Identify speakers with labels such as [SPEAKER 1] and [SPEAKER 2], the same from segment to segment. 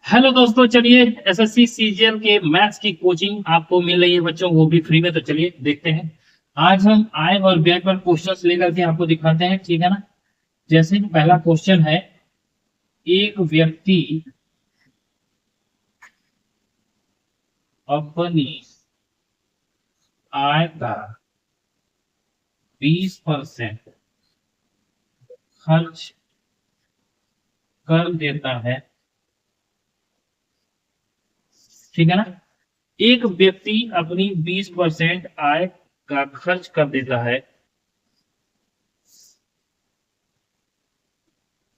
[SPEAKER 1] Hello दोस्तों, चलिए SSC CGL के मैथ्स की कोचिंग आपको मिल रही है बच्चों, वो भी फ्री में। तो चलिए देखते हैं। आज हम आय और व्यय पर क्वेश्चंस लेकर के आपको दिखाते हैं, ठीक है ना। जैसे कि पहला क्वेश्चन है, एक व्यक्ति अपनी आय का 20% खर्च कर देता है, ठीक है ना। एक व्यक्ति अपनी 20% आय का खर्च कर देता है।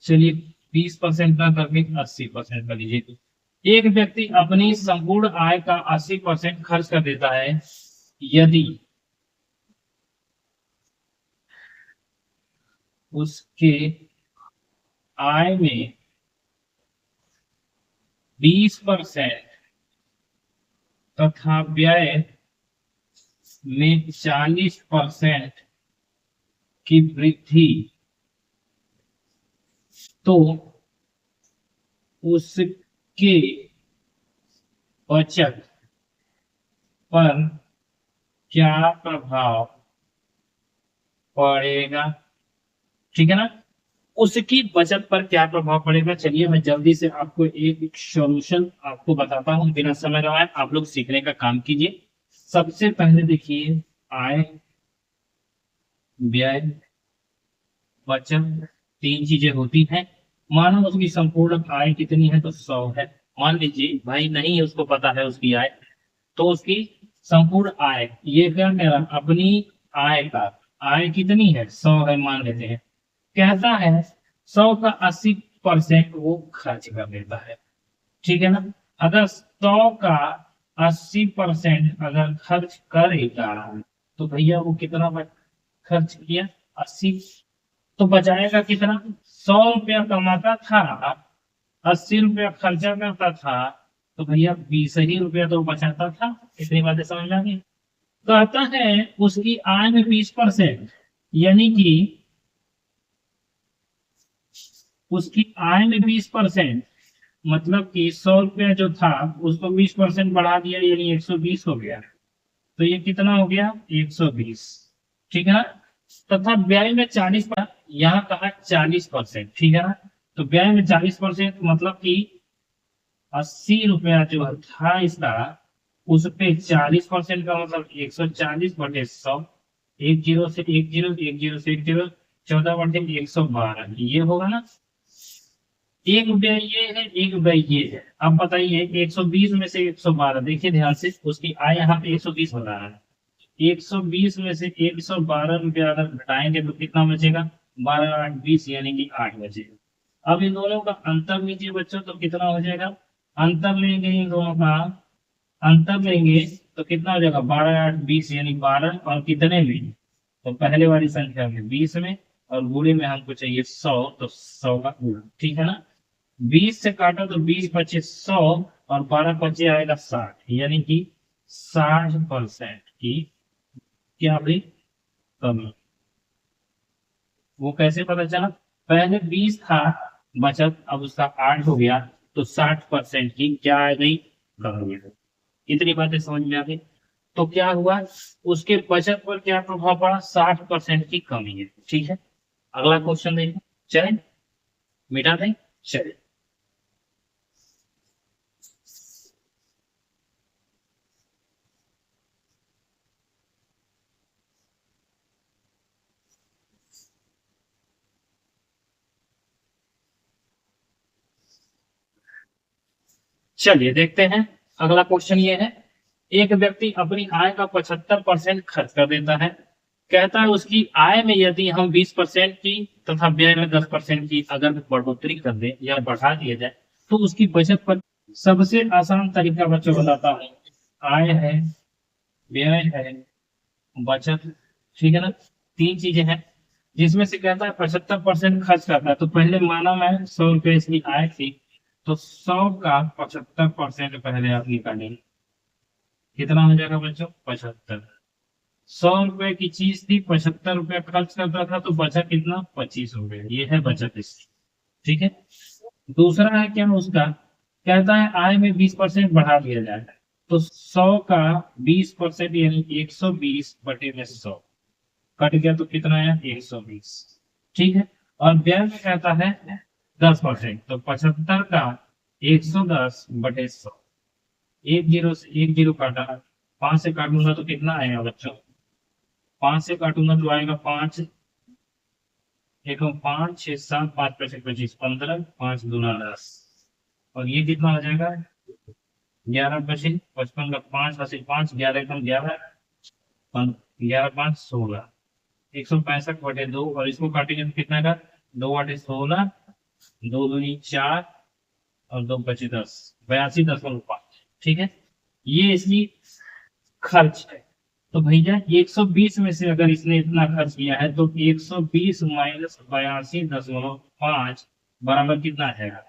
[SPEAKER 1] चलिए 20% का करके 80% कर लीजिए। एक व्यक्ति अपनी संपूर्ण आय का 80% खर्च कर देता है यदि उसके आय में 20% तथा व्यय में 40% की वृद्धि, तो उसके बचत पर क्या प्रभाव पड़ेगा, ठीक है ना। उसकी बचत पर क्या प्रभाव पड़ेगा, चलिए मैं जल्दी से आपको एक सॉल्यूशन आपको बताता हूं, बिना समय गवाए आप लोग सीखने का काम कीजिए। सबसे पहले देखिए, आय, व्यय, बचत, तीन चीजें होती हैं। मानो उसकी संपूर्ण आय कितनी है, तो 100 है। मान लीजिए भाई नहीं उसको पता है उसकी आय, तो उसकी संपूर्ण आय, ये क्या कह रहा, अपनी आय का, आय कितनी है 100 है मान लेते हैं। कहता है 100 का 80% वो खर्च कर देता है, ठीक है ना। अगर 100 का 80% अगर खर्च करेगा, तो भैया वो कितना खर्च किया, 80। तो बचाएगा कितना, 100 रुपया कमाता था, 80 रुपया खर्चा करता था, तो भैया 20 ही रुपया तो बचाता था। इतनी बातें समझ में आ गई। कहता है उसकी आय में 20%, यानी कि उसकी आय में 20%, मतलब कि 100 रुपया जो था उसको 20% बढ़ा दिया, यानी 120 हो गया। तो ये कितना हो गया, 120, ठीक है ना। तथा व्यय में 40%, यहाँ कहा 40%, ठीक है ना। तो व्यय में 40% मतलब कि 80 रुपया जो था इसका, उस पे 40% का मतलब 140/100। एक जीरो से एक जीरो, एक जीरो से एक जीरो, 14/112 ये होगा ना। एक व्यय ये है, एक व्यय ये है। अब बताइए 120 में से 112, देखिए ध्यान से, उसकी आय यहाँ पे 120 बता रहा है। 120 में से 112 रुपया अगर घटाएंगे तो कितना बचेगा, 12 8 20, यानी कि 8 बचेगा। अब इन दोनों का अंतर लीजिए बच्चों, तो कितना हो जाएगा, अंतर लेंगे इन दोनों का, अंतर लेंगे तो कितना हो जाएगा, 12 8 20, यानी 12, और कितने में, तो पहले वाली संख्या में 20 में, और गुणे में हमको चाहिए 100, तो 100 का गुणा, ठीक है ना। 20 से काटो तो 20 पच्चीस 100, और 12 पच्चीस आएगा 60, यानी कि 60% की क्या हुई, कमी। वो कैसे पता चला, पहले 20 था बचत, अब उसका 8 हो गया, तो 60% की क्या आ गई, कमी है। इतनी बातें समझ में आ गई। तो क्या हुआ, उसके बचत पर क्या प्रभाव पड़ा, 60% की कमी है, ठीक है। अगला क्वेश्चन देखो, चले मिटा दें, चले। चलिए देखते हैं। अगला क्वेश्चन ये है, एक व्यक्ति अपनी आय का 75% खर्च कर देता है। कहता है उसकी आय में यदि हम 20% की तथा व्यय में 10% की अगर बढ़ोतरी कर दें या बढ़ा दिया जाए, तो उसकी बचत पर, सबसे आसान तरीका बच्चों बताता हूँ। आय है, व्यय है, बचत, ठीक है ना। तीन चीजें हैं, जिसमें से कहता है 75% खर्च करता है। तो पहले माना मैं 100 रुपये इसकी आय थी, तो 100 का 75% पहले आप निकालेंगे, कितना हो जाएगा बच्चों, 75। 100 रुपए की चीज थी, 75 रुपया खर्च करता था, तो बचा कितना, 25 रुपये। ये है बचत इसकी, ठीक है। दूसरा है क्या उसका, कहता है आय में 20% बढ़ा दिया जाए, तो 100 का 20% यानी 120 बटे में 100 कट गया तो कितना है 120। ठीक है। और व्यय में कहता है 10%, तो 75 का 110 बटे 100। एक जीरो से एक जीरो काटा, 5 से काटूंगा तो कितना आएगा बच्चों, 5 से काटूंगा तो आएगा 5, एक 5 6 7 5 5 25 15, 5 दूना 10, और ये कितना हो जाएगा 11 25, 55 का 5 हासिल 5, 11 एकम 11, 11 5 16, 165 बटे 2, और इसको काटेंगे तो कितना का 2 बटे 16, 2 दूनी 4 और 2 बचे 10, 82.5। ठीक है, ये इसकी खर्च है। तो भैया 120 में से अगर इसने इतना खर्च किया है तो 120 माइनस 82.5 बराबर कितना आएगा।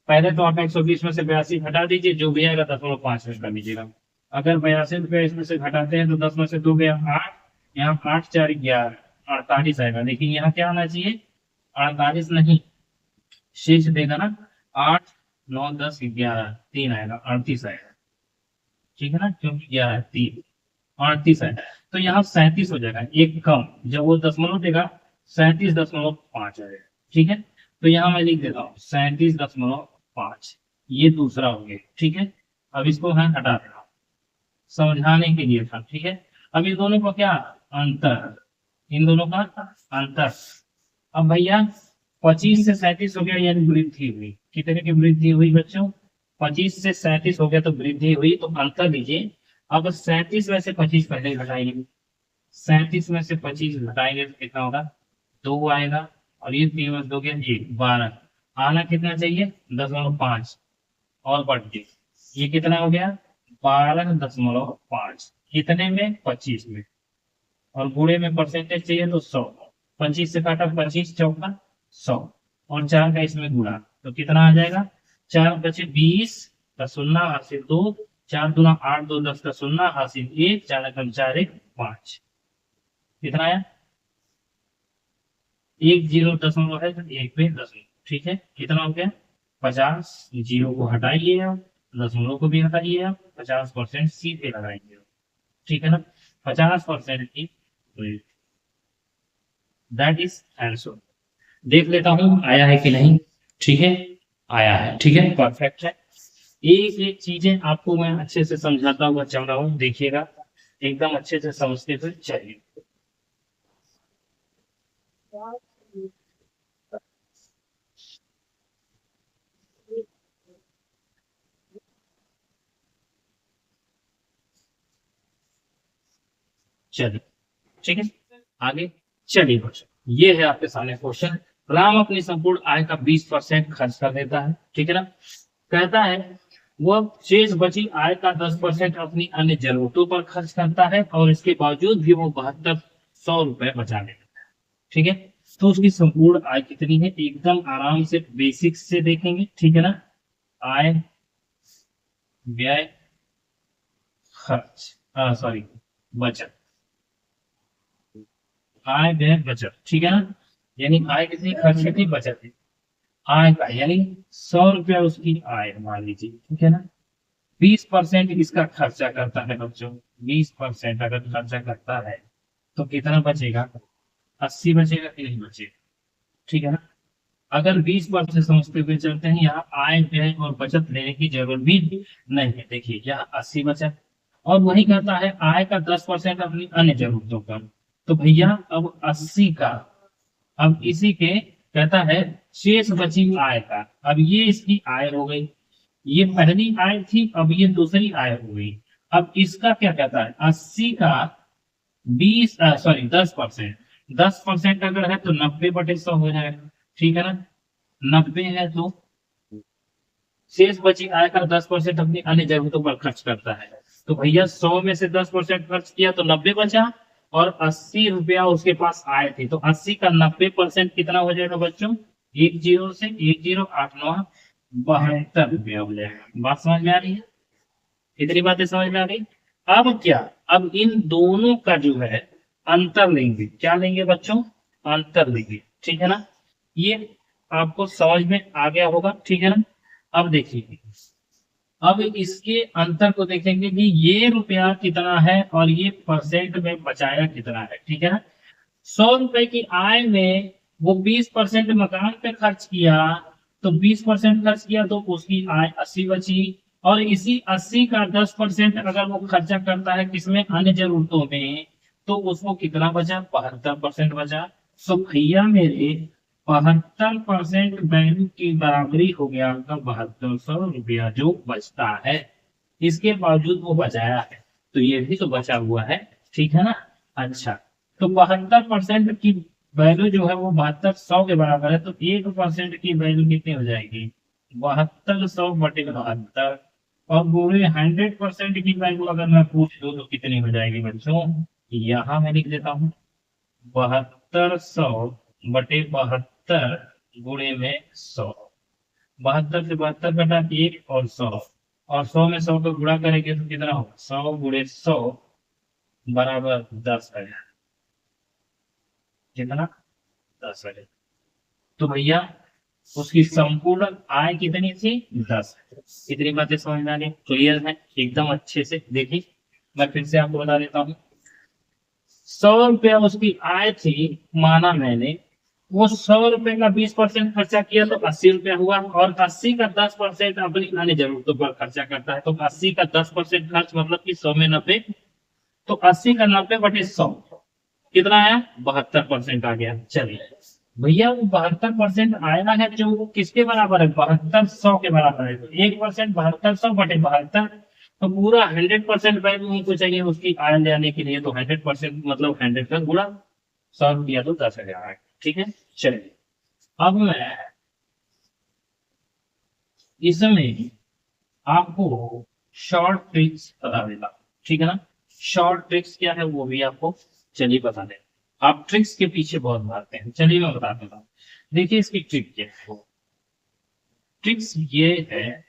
[SPEAKER 1] पहले तो आप 120 में से 82 हटा दीजिए, जो भी आएगा 0.5 में कर लीजिएगा। अगर 82 रुपया इसमें से घटाते हैं तो 10 में से 2 गया 8, यहाँ 8 4 11 48 आएगा। लेकिन यहाँ क्या आना चाहिए 48 नहीं, शेष देगा ना 8 9 10 11 3 आएगा 38 आएगा। ठीक है ना, क्योंकि 11 3 38 है, तो यहाँ 37 हो जाएगा, एक कम, जब वो दशमलव देगा 37.5 आएगा। ठीक है, तो यहाँ मैं लिख देता हूँ 37.5, ये दूसरा हो गया। ठीक है, अब इसको मैं हटा देता हूँ, समझाने के लिए था। ठीक है, अब ये दोनों का क्या अंतर, इन दोनों का अंतर। अब भैया 25 से 37 हो गया यानी वृद्धि हुई, कितने की वृद्धि हुई बच्चों, 25 से 37 हो गया तो वृद्धि हुई, तो अंतर लीजिए। अब 37 में से 25 पहले घटाएंगे, 37 में से 25 घटाएंगे तो कितना होगा 2 आएगा, और ये 3 में 2 गया 1 12, आना कितना चाहिए 10.5, और बढ़ के ये कितना हो गया 12.5, कितने में 25 में, और गुणे में परसेंटेज चाहिए तो 100, 25 से काटा 25 चौका 100, और 4 का इसमें गुणा तो कितना आ जाएगा 4 बचे 20 का शून्य हासिल 2, 4 दूना 8 2 10 का शून्य हासिल 1, 4 कम 4 1 5, कितना आया 1 जीरो दशमलव है तो 1 पे दशमलव। ठीक है, कितना हो गया 50, जीरो को हटाइए आप, दशमलव को भी हटाइए आप, 50% सीधे लगाएंगे। ठीक है ना, 50% की, दैट इज आंसर। देख लेता हूं आया है कि नहीं। ठीक है, आया है, ठीक है, परफेक्ट है। एक एक चीजें आपको मैं अच्छे से समझाता हुआ चल रहा हूँ, देखिएगा एकदम अच्छे से समझते हुए चलिए। चलिए ठीक है, आगे चलिए बच्चों, ये है आपके सामने क्वेश्चन। राम अपनी संपूर्ण आय का 20% खर्च कर देता है। ठीक है ना, कहता है वह शेष बची आय का 10% अपनी अन्य जरूरतों पर खर्च करता है, और इसके बावजूद भी वो 7200 रुपए बचा लेता है। ठीक है, तो उसकी संपूर्ण आय कितनी है, एकदम आराम से बेसिक से देखेंगे। ठीक है ना, आय व्यय खर्च, सॉरी बचत, आय व्यय बचत। ठीक है ना, यानी आय कितनी, खर्च कितनी, बचत है। आय का यानी 100 रुपया उसकी आय मान लीजिए। ठीक है ना, 20% इसका खर्चा करता है बच्चों, 20% अगर खर्चा करता है तो कितना बचेगा 80 बचेगा कि नहीं बचेगा। ठीक है ना, अगर 20% समझते हुए चलते हैं, यहाँ आय व्यय और बचत लेने की जरूरत भी नहीं है। देखिए यहाँ 80 बचा, और वही कहता है आय का 10% अपनी अन्य जरूरतों पर। तो भैया अब 80 का, अब इसी के कहता है शेष बची आय का, अब ये इसकी आय हो गई, ये पहली आय थी, अब ये दूसरी आय हो गई। अब इसका क्या कहता है 80 का 10%, 10% अगर है तो 90/100 हो जाएगा। ठीक है ना, 90 है तो शेष बची आय का 10% अपनी अन्य जरूरतों पर खर्च करता है। तो भैया 100 में से 10% खर्च किया तो 90 बचा, और 80 रुपया उसके पास आए थे, तो 80 का 90% कितना हो जाएगा बच्चों, 1 जीरो से 1 जीरो 8 9 72 रुपया हो जाएगा। बात समझ में आ रही है, इतनी बातें समझ में आ गई। अब क्या, अब इन दोनों का जो है अंतर लेंगे, क्या लेंगे बच्चों, अंतर लेंगे। ठीक है ना, ये आपको समझ में आ गया होगा। ठीक है ना, अब देखिए अब इसके अंतर को देखेंगे कि ये रुपया कितना है और ये परसेंट में बचाया कितना है, ठीक है ना। 100 रुपए की आय में वो 20% मकान पे खर्च किया, तो 20% खर्च किया तो उसकी आय 80 बची। और इसी 80 का 10% अगर वो खर्चा करता है किसमें, अन्य जरूरतों में, तो उसको कितना बचा, 72% बचा। तो भैया मेरे 72% वैल्यू की बराबरी हो गया आपका 7200 रुपया जो बचता है। इसके बावजूद वो बचाया है, तो ये भी तो बचा हुआ है, ठीक है ना। अच्छा, तो 72% की वैल्यू जो है वो 7200 के बराबर है, तो 1% की वैल्यू कितनी हो जाएगी, 7200/72। और पूरे 100% की वैल्यू अगर मैं पूछ दूं तो कितनी हो जाएगी बच्चों, यहाँ मैं लिख देता हूँ, 7200/72 गुणे में 100। 72 से 72 घटा 1 और 100, और 100 में 100 को गुणा करेंगे तो कितना होगा, 100 × 100 बराबर 10 है। कितना, 10 है। तो भैया उसकी संपूर्ण आय कितनी थी, 10। इतनी बातें समझ में आ गई, क्लियर है एकदम अच्छे से। देखिए मैं फिर से आपको बता देता हूँ, 100 रुपया उसकी आय थी, माना मैंने, वो 100 रुपए का 20% खर्चा किया तो 80 रुपया हुआ, और 80 का 10% अपनी अन्य जरूरतों पर खर्चा करता है, तो 80 का 10% खर्च मतलब कि 100 में 90, तो 80 का 90/100 कितना आया, 72% आ गया। चलिए भैया वो 72% आया है जो वो किसके बराबर है, 7200 के बराबर है, तो 1% 7200/72, तो पूरा 100% वैल्यू हमको चाहिए उसकी आय लेने के लिए, तो 100% मतलब 100 का गुणा 100 रुपया तो 10,000 है, ठीक है। चलिए अब मैं इसमें आपको शॉर्ट ट्रिक्स बता देता हूँ, ठीक है ना। शॉर्ट ट्रिक्स क्या है वो भी आपको चलिए बता दें। आप ट्रिक्स के पीछे बहुत भागते हैं, चलिए मैं बता देता हूँ। देखिए इसकी ट्रिक क्या है, ट्रिक्स ये है,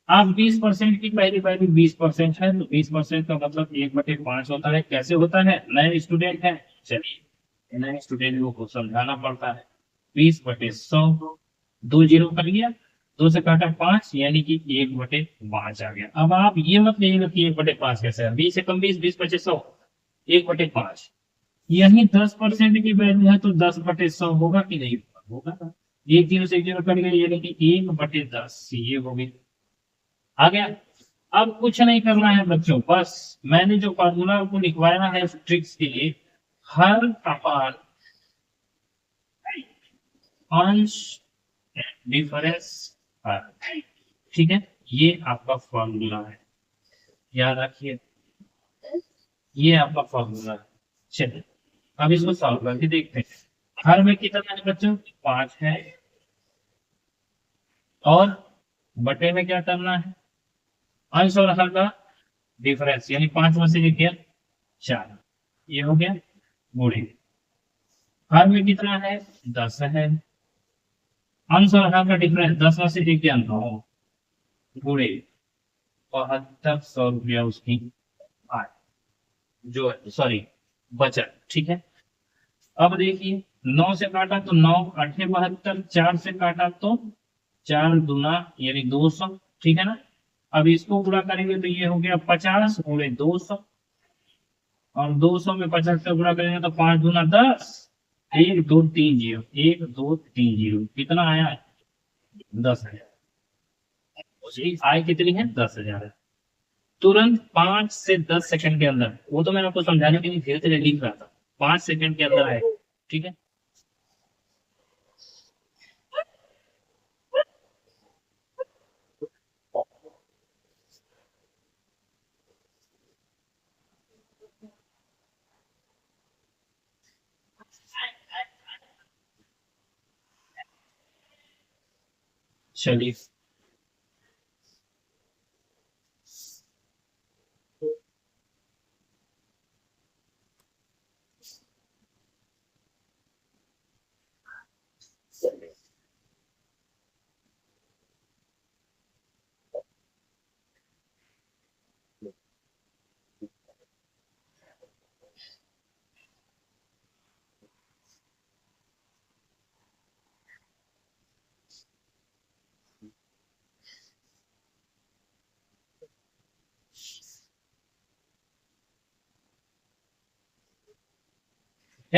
[SPEAKER 1] आप 20% की पहली पहली 20% है, तो 20% का मतलब 1/5 होता है। कैसे होता है, नए स्टूडेंट है, चलिए नए स्टूडेंट को समझाना पड़ता है। 20/100, 2 जीरो कर लिया, 2 से काटा 5 यानी कि 1/5 आ गया। अब आप ये मत लीजिएगा कि 1/5 कैसे है, 20 से कम 20, 20/100, 1/5। यही 10% की वैल्यू है, तो 10/100 होगा कि नहीं होगा, होगा। एक जीरो से एक जीरो कट गई यानी कि 1/10 ये हो गई, आ गया। अब कुछ नहीं करना है बच्चों, बस मैंने जो फॉर्मूला आपको लिखवाया है ट्रिक्स के लिए, हर अपान अंश डिफरेंस हर, ठीक है। ये आपका फॉर्मूला है, याद रखिए, ये आपका फॉर्मूला है। चलिए अब इसको सॉल्व करके देखते हैं। हर में कितना है बच्चों, 5 है, और बटे में क्या करना है, अंश और हर का डिफरेंस, यानी 5 में से एक गया 4, ये हो गया, गुणे हर में कितना है, 10 है, अंश और हर का डिफरेंस 10 में से एक गया 9, गुणे 7200 रुपया उसकी आय जो है, सॉरी बचत, ठीक है। अब देखिए 9 से काटा तो 9 8 72, 4 से काटा तो 4 दूना यानी 200, ठीक है ना। अब इसको पूरा करेंगे तो ये हो गया 50 गुणे 200, और 200 में 50 का गुणा करेंगे तो 5 दूना 10, 1 2 3 0, 1 2 3 0 कितना आया, 10,000। उसकी आय कितनी है, 10,000 है। तुरंत 5 से 10 सेकंड के अंदर, वो तो मैंने आपको समझाने के लिए धीरे धीरे लिख रहा था, 5 सेकंड के अंदर आए, ठीक है। चलिए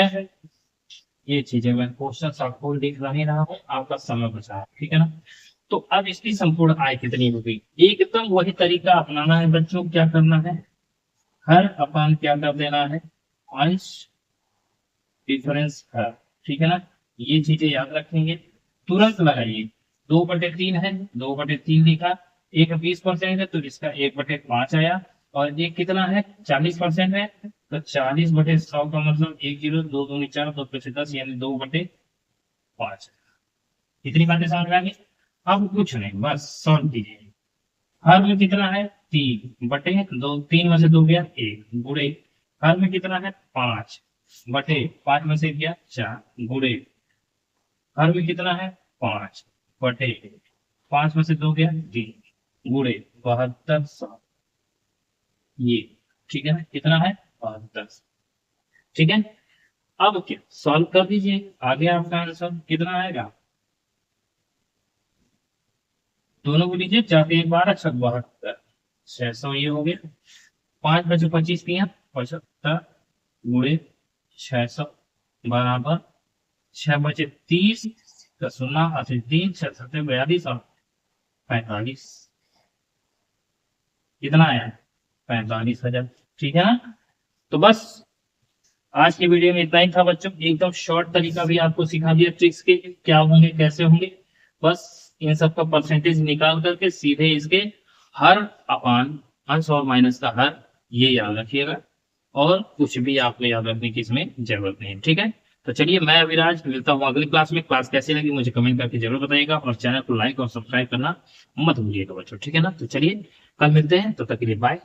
[SPEAKER 1] है। ये चीजें मैं क्वेश्चन आपको लिख नहीं रहा हूँ, आपका समय बचा है, ठीक है ना। तो अब इसकी संपूर्ण आय कितनी होगी, एकदम वही तरीका अपनाना है बच्चों। क्या करना है, हर अपान क्या कर देना है, अंश डिफरेंस हर, ठीक है ना। ये चीजें याद रखेंगे, तुरंत लगाइए। 2/3 है, 2/3 लिखा, एक 20% है तो इसका 1/5 आया, और एक कितना है 40% है, तो 40/100 का मतलब 1 0, 2 2 4, 2 5 10, यानी 2/5। इतनी बातें समझ में आ गई। अब कुछ नहीं, बस सॉल्व कीजिए। हर में कितना है 3/2, 3 में से 2 गया 1, गुणे हर में कितना है 5/5 में से गया 4, गुणे हर में कितना है 5/5 में से 2 गया 3, गुणे 72। ये ठीक है ना, कितना है 72, ठीक है। अब क्या सॉल्व कर दीजिए, आगे आपका आंसर कितना आएगा, दोनों को लीजिए, 4 × 1 = 12, 72, 600 ये हो गया। 5 × 25 = 75, गुणे 600 बराबर 6 × 30 का 0 80 3 6 7 42 और 45, कितना आया 45,000, ठीक है ना। तो बस आज की वीडियो में इतना ही था बच्चों, एकदम शॉर्ट तरीका भी आपको सिखा दिया ट्रिक्स के क्या होंगे कैसे होंगे। बस इन सब का परसेंटेज निकाल करके सीधे इसके हर अपान अंश और माइनस का हर, ये याद रखिएगा, और कुछ भी आपको याद रखने की इसमें जरूरत नहीं है, ठीक है। तो चलिए, मैं अविराज मिलता हूँ अगली क्लास में। क्लास कैसी लगी मुझे कमेंट करके जरूर बताइएगा, और चैनल को लाइक और सब्सक्राइब करना मत भूलिएगा बच्चों, ठीक है ना। तो चलिए कल मिलते हैं, तब तक के लिए बाय।